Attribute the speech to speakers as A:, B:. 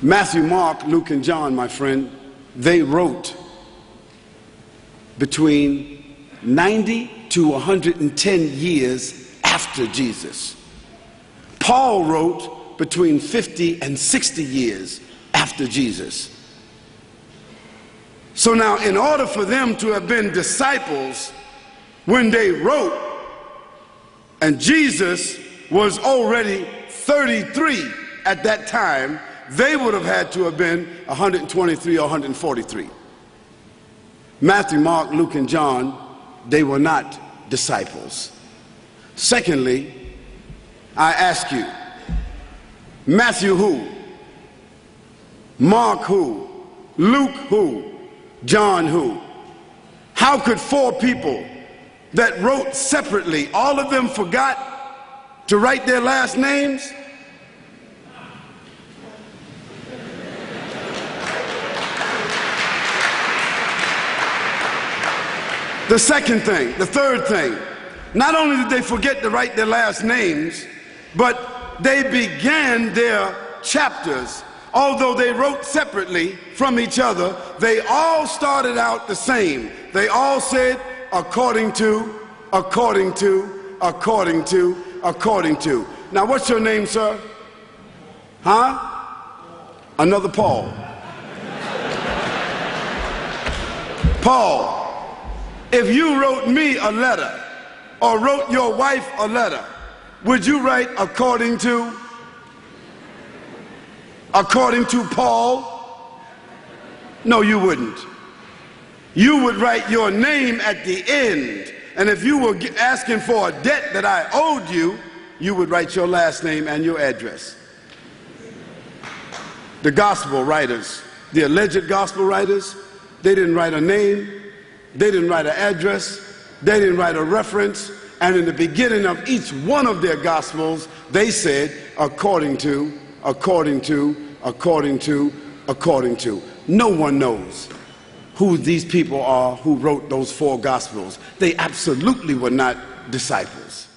A: Matthew, Mark, Luke, and John, my friend, they wrote between 90 to 110 years after Jesus. Paul wrote between 50 and 60 years after Jesus. So now, in order for them to have been disciples when they wrote, and Jesus was already 33 at that time, they would have had to have been 123 or 143. Matthew, Mark, Luke, and John, they were not disciples. Secondly, I ask you, Matthew who? Mark who? Luke who? John who? How could four people that wrote separately, all of them forgot to write their last names? The second thing, the third thing, not only did they forget to write their last names, but they began their chapters. Although they wrote separately from each other, they all started out the same. They all said, according to, according to, according to, according to. Now, what's your name, sir? Huh? Another Paul. Paul, if you wrote me a letter or wrote your wife a letter, would you write according to? According to Paul? No, you wouldn't. You would write your name at the end, and if you were asking for a debt that I owed you, you would write your last name and your address. The gospel writers, the alleged gospel writers, they didn't write a name, they didn't write an address, they didn't write a reference, and in the beginning of each one of their gospels, they said, according to, according to, according to, according to. No one knows who these people are who wrote those four gospels. They absolutely were not disciples.